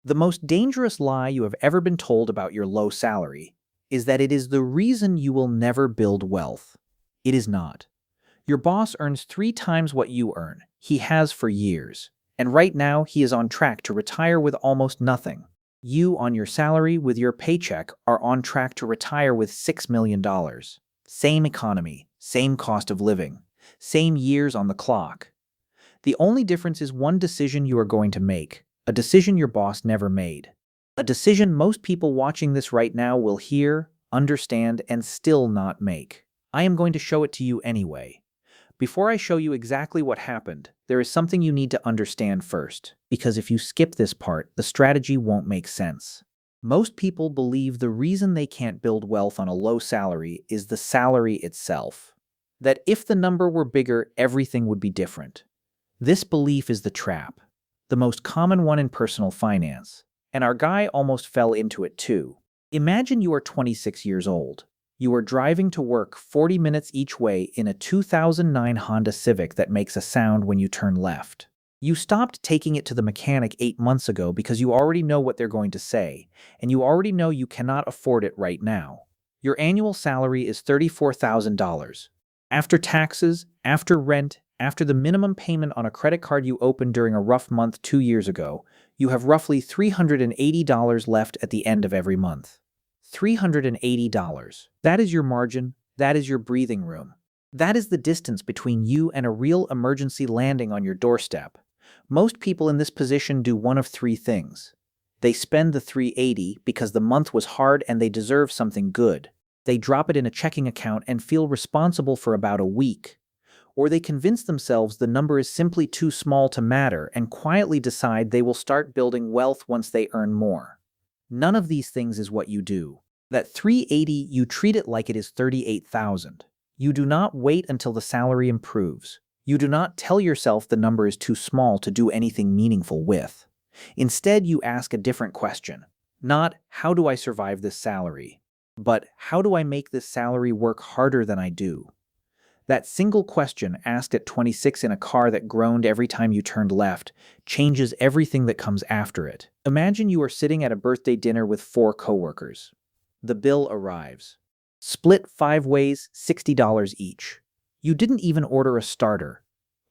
The most dangerous lie you have ever been told about your low salary is that it is the reason you will never build wealth. It is not. Your boss earns 3 times what you earn. He has for years. And right now, he is on track to retire with almost nothing. You, on your salary with your paycheck, are on track to retire with $6 million. Same economy, same cost of living, same years on the clock. The only difference is one decision you are going to make, a decision your boss never made. A decision most people watching this right now will hear, understand, and still not make. I am going to show it to you anyway. Before I show you exactly what happened, there is something you need to understand first, because if you skip this part, the strategy won't make sense. Most people believe the reason they can't build wealth on a low salary is the salary itself. That if the number were bigger, everything would be different. This belief is the trap, the most common one in personal finance, and our guy almost fell into it too. Imagine you are 26 years old. You are driving to work 40 minutes each way in a 2009 Honda Civic that makes a sound when you turn left. You stopped taking it to the mechanic 8 months ago because you already know what they're going to say, and you already know you cannot afford it right now. Your annual salary is $34,000. After taxes, after rent, after the minimum payment on a credit card you opened during a rough month 2 years ago, you have roughly $380 left at the end of every month. $380. That is your margin, that is your breathing room. That is the distance between you and a real emergency landing on your doorstep. Most people in this position do one of 3 things. They spend the $380 because the month was hard and they deserve something good. They drop it in a checking account and feel responsible for about a week. Or they convince themselves the number is simply too small to matter and quietly decide they will start building wealth once they earn more. None of these things is what you do. That $380, you treat it like it is $38,000. You do not wait until the salary improves. You do not tell yourself the number is too small to do anything meaningful with. Instead, you ask a different question. Not, how do I survive this salary? But, how do I make this salary work harder than I do? That single question, asked at 26 in a car that groaned every time you turned left, changes everything that comes after it. Imagine you are sitting at a birthday dinner with 4 coworkers. The bill arrives. Split 5 ways, $60 each. You didn't even order a starter.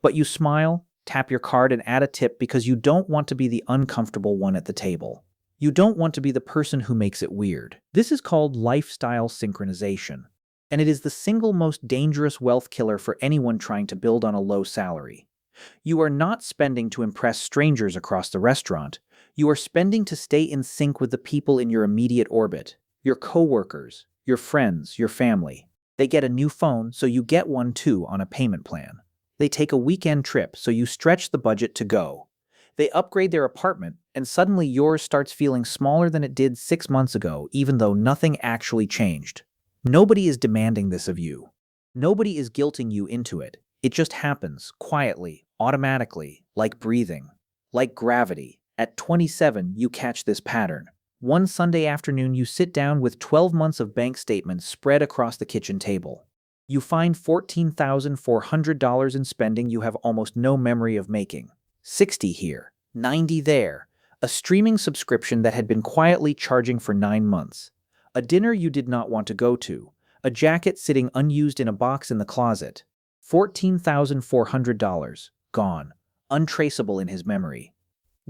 But you smile, tap your card, and add a tip because you don't want to be the uncomfortable one at the table. You don't want to be the person who makes it weird. This is called lifestyle synchronization. And it is the single most dangerous wealth killer for anyone trying to build on a low salary. You are not spending to impress strangers across the restaurant. You are spending to stay in sync with the people in your immediate orbit, your coworkers, your friends, your family. They get a new phone, so you get one too on a payment plan. They take a weekend trip, so you stretch the budget to go. They upgrade their apartment, and suddenly yours starts feeling smaller than it did 6 months ago, even though nothing actually changed. Nobody is demanding this of you. Nobody is guilting you into it. It just happens, quietly, automatically, like breathing, like gravity. At 27, you catch this pattern. One Sunday afternoon, you sit down with 12 months of bank statements spread across the kitchen table. You find $14,400 in spending you have almost no memory of making. 60 here, 90 there. A streaming subscription that had been quietly charging for 9 months. A dinner you did not want to go to. A jacket sitting unused in a box in the closet. $14,400. Gone. Untraceable in his memory.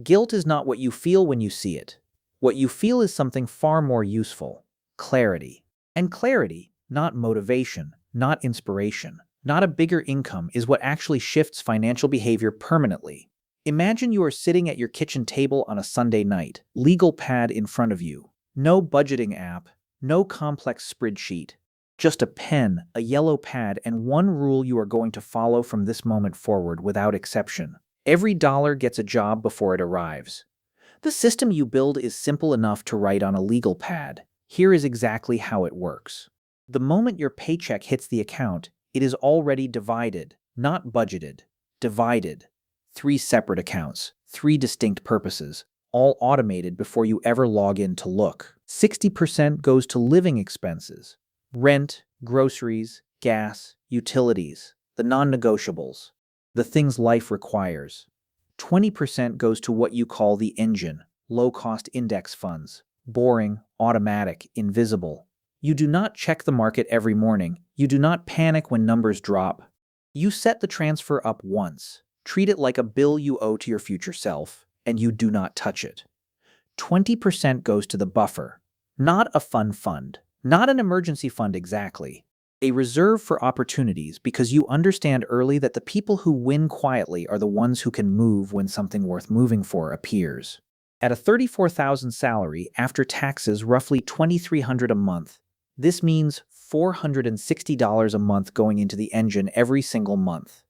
Guilt is not what you feel when you see it. What you feel is something far more useful. Clarity. And clarity, not motivation, not inspiration, not a bigger income, is what actually shifts financial behavior permanently. Imagine you are sitting at your kitchen table on a Sunday night, legal pad in front of you. No budgeting app, no complex spreadsheet, just a pen, a yellow pad, and one rule you are going to follow from this moment forward without exception. Every dollar gets a job before it arrives. The system you build is simple enough to write on a legal pad. Here is exactly how it works. The moment your paycheck hits the account, it is already divided, not budgeted. Divided. 3 separate accounts, 3 distinct purposes, all automated before you ever log in to look. 60% goes to living expenses, rent, groceries, gas, utilities, the non-negotiables, the things life requires. 20% goes to what you call the engine, low-cost index funds. Boring, automatic, invisible. You do not check the market every morning. You do not panic when numbers drop. You set the transfer up once. Treat it like a bill you owe to your future self, and you do not touch it. 20% goes to the buffer. Not a fund, not an emergency fund exactly. A reserve for opportunities, because you understand early that the people who win quietly are the ones who can move when something worth moving for appears. At a $34,000 salary, after taxes roughly $2,300 a month, this means $460 a month going into the engine every single month.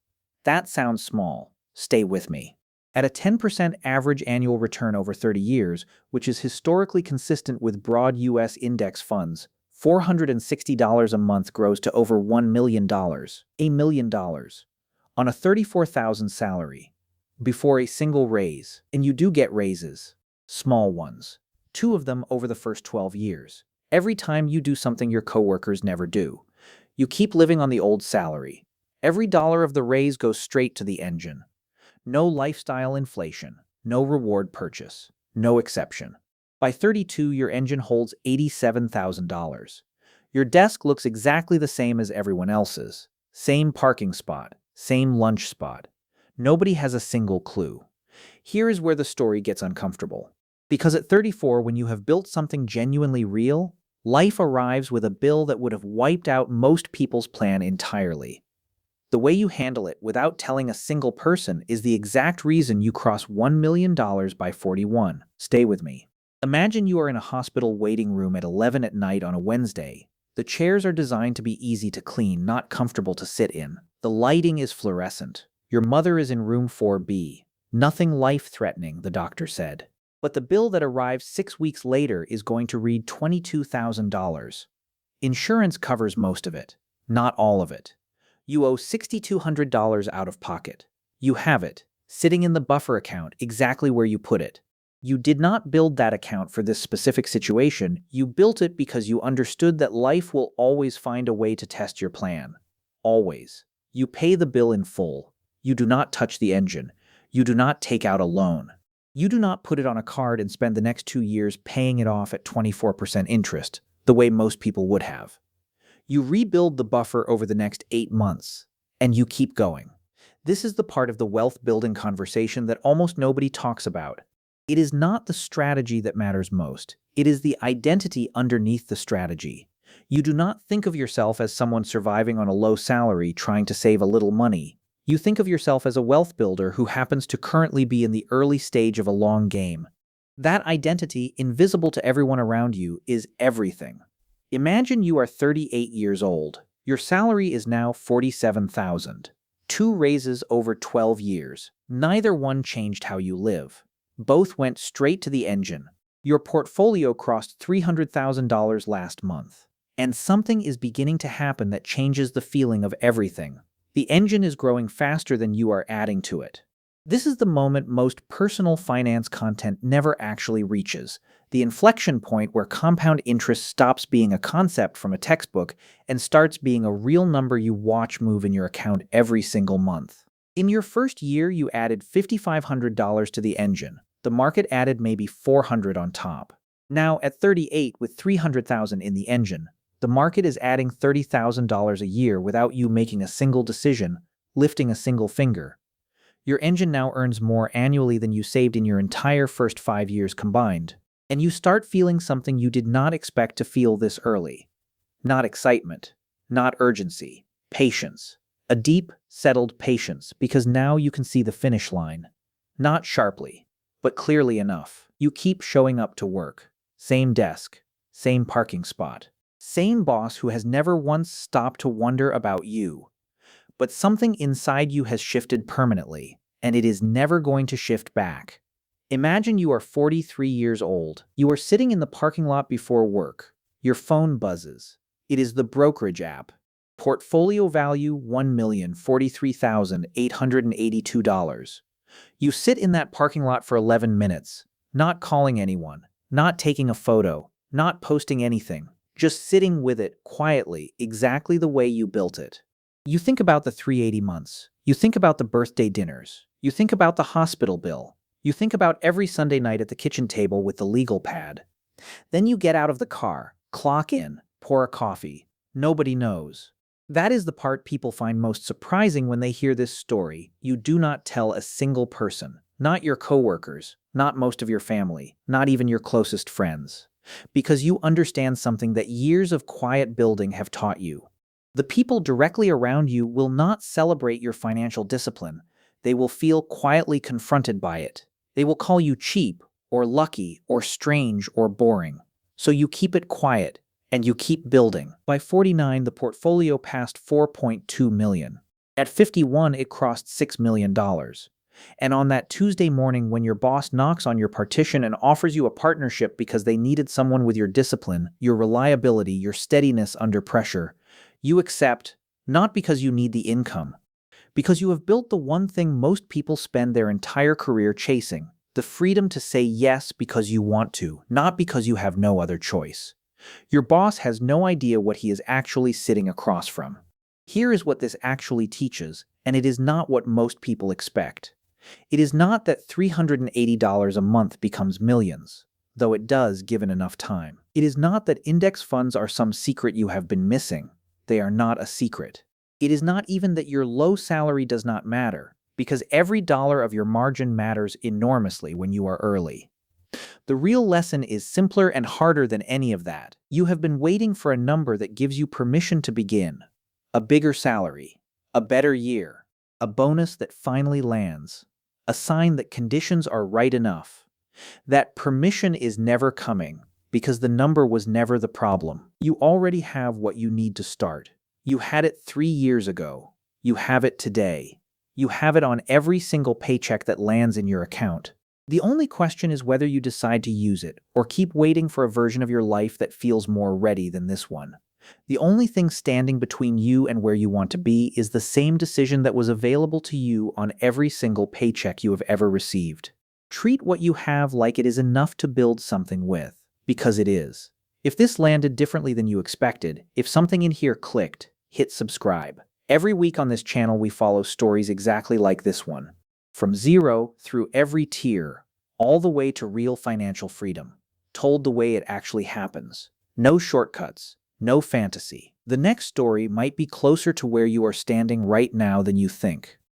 That sounds small. Stay with me. At a 10% average annual return over 30 years, which is historically consistent with broad U.S. index funds, $460 a month grows to over $1 million, $1 million, on a $34,000 salary, before a single raise, and you do get raises, small ones, 2 of them over the first 12 years. Every time you do something your coworkers never do. You keep living on the old salary. Every dollar of the raise goes straight to the engine. No lifestyle inflation, no reward purchase, no exception. By 32, your engine holds $87,000. Your desk looks exactly the same as everyone else's. Same parking spot, same lunch spot. Nobody has a single clue. Here is where the story gets uncomfortable. Because at 34, when you have built something genuinely real, life arrives with a bill that would have wiped out most people's plan entirely. The way you handle it without telling a single person is the exact reason you cross $1 million by 41. Stay with me. Imagine you are in a hospital waiting room at 11 at night on a Wednesday. The chairs are designed to be easy to clean, not comfortable to sit in. The lighting is fluorescent. Your mother is in room 4B. Nothing life-threatening, the doctor said. But the bill that arrives 6 weeks later is going to read $22,000. Insurance covers most of it, not all of it. You owe $6,200 out of pocket. You have it, sitting in the buffer account, exactly where you put it. You did not build that account for this specific situation. You built it because you understood that life will always find a way to test your plan. Always. You pay the bill in full. You do not touch the engine. You do not take out a loan. You do not put it on a card and spend the next 2 years paying it off at 24% interest, the way most people would have. You rebuild the buffer over the next 8 months, and you keep going. This is the part of the wealth-building conversation that almost nobody talks about. It is not the strategy that matters most. It is the identity underneath the strategy. You do not think of yourself as someone surviving on a low salary trying to save a little money. You think of yourself as a wealth builder who happens to currently be in the early stage of a long game. That identity, invisible to everyone around you, is everything. Imagine you are 38 years old. Your salary is now $47,000. 2 raises over 12 years. Neither one changed how you live. Both went straight to the engine. Your portfolio crossed $300,000 last month. And something is beginning to happen that changes the feeling of everything. The engine is growing faster than you are adding to it. This is the moment most personal finance content never actually reaches, the inflection point where compound interest stops being a concept from a textbook and starts being a real number you watch move in your account every single month. In your first year, you added $5,500 to the engine. The market added maybe $400 on top. Now, at 38 with $300,000 in the engine, the market is adding $30,000 a year without you making a single decision, lifting a single finger. Your engine now earns more annually than you saved in your entire first 5 years combined. And you start feeling something you did not expect to feel this early. Not excitement, not urgency, patience. A deep, settled patience, because now you can see the finish line. Not sharply, but clearly enough. You keep showing up to work. Same desk, same parking spot. Same boss who has never once stopped to wonder about you. But something inside you has shifted permanently, and it is never going to shift back. Imagine you are 43 years old. You are sitting in the parking lot before work. Your phone buzzes. It is the brokerage app. Portfolio value $1,043,882. You sit in that parking lot for 11 minutes, not calling anyone, not taking a photo, not posting anything, just sitting with it quietly, exactly the way you built it. You think about the 380 months. You think about the birthday dinners. You think about the hospital bill. You think about every Sunday night at the kitchen table with the legal pad. Then you get out of the car, clock in, pour a coffee. Nobody knows. That is the part people find most surprising when they hear this story. You do not tell a single person, not your coworkers, not most of your family, not even your closest friends, because you understand something that years of quiet building have taught you. The people directly around you will not celebrate your financial discipline. They will feel quietly confronted by it. They will call you cheap, or lucky, or strange, or boring. So you keep it quiet, and you keep building. By 49, the portfolio passed 4.2 million. At 51, it crossed $6 million. And on that Tuesday morning when your boss knocks on your partition and offers you a partnership because they needed someone with your discipline, your reliability, your steadiness under pressure, you accept, not because you need the income, because you have built the one thing most people spend their entire career chasing, the freedom to say yes because you want to, not because you have no other choice. Your boss has no idea what he is actually sitting across from. Here is what this actually teaches, and it is not what most people expect. It is not that $380 a month becomes millions, though it does given enough time. It is not that index funds are some secret you have been missing. They are not a secret. It is not even that your low salary does not matter, because every dollar of your margin matters enormously when you are early. The real lesson is simpler and harder than any of that. You have been waiting for a number that gives you permission to begin. A bigger salary, a better year, a bonus that finally lands, a sign that conditions are right enough. That permission is never coming, because the number was never the problem. You already have what you need to start. You had it 3 years ago. You have it today. You have it on every single paycheck that lands in your account. The only question is whether you decide to use it or keep waiting for a version of your life that feels more ready than this one. The only thing standing between you and where you want to be is the same decision that was available to you on every single paycheck you have ever received. Treat what you have like it is enough to build something with, because it is. If this landed differently than you expected, if something in here clicked, hit subscribe. Every week on this channel we follow stories exactly like this one. From zero through every tier, all the way to real financial freedom, told the way it actually happens. No shortcuts, no fantasy. The next story might be closer to where you are standing right now than you think.